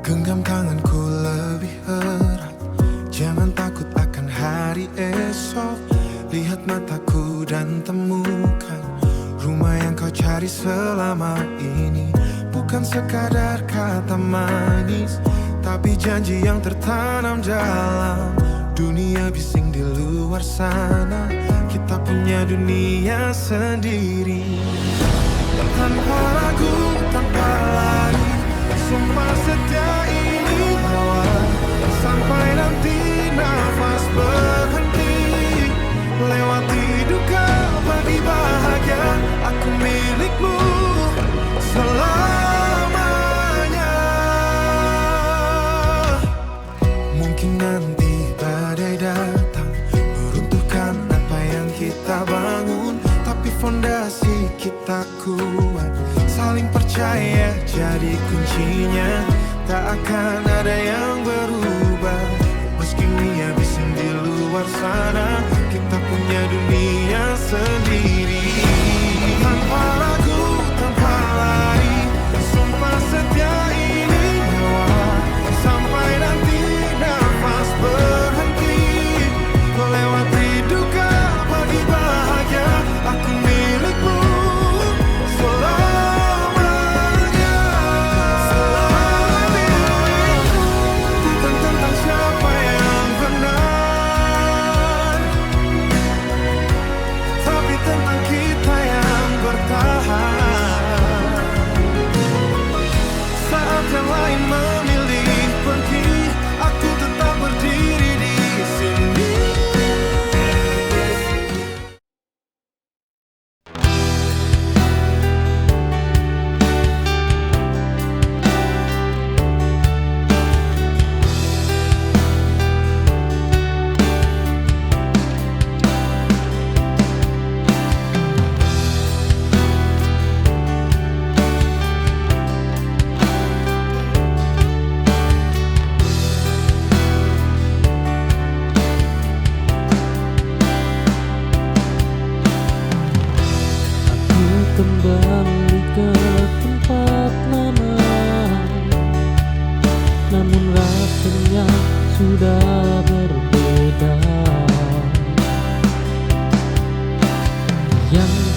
Genggam tanganku lebih erat. Jangan takut akan hari esok. Lihat mataku dan temukan rumah yang kau cari selama ini. Bukan sekadar kata manis, tapi janji yang tertanam dalam dunia bising di luar sana. Kita punya dunia sendiri. Dan tanpa ragu, tanpa lari, sumpah setia ini awal. Sampai nanti nafas berhenti. Lewati duka, bagi bahagia. Aku milikmu selamanya. Mungkin nanti badai datang, meruntuhkan apa yang kita bangun. Tapi fondasi kita kuat. Saling percaya jadi kuncinya. Tak akan ada yang berubah. Meski dunia bising di luar sana, kita punya dunia sendiri. Tanpa ragu, tanpa lari, sumpah setia ini nyawa. Sampai nanti nafas berhenti. Melewati duka, bagi bahagia. Aku milikmu selamanya. Bukan tentang siapa yang benar, tapi tentang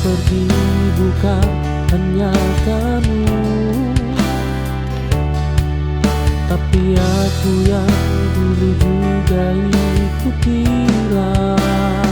pergi bukan hanya kamu, tapi aku yang dulu juga ikut hilang.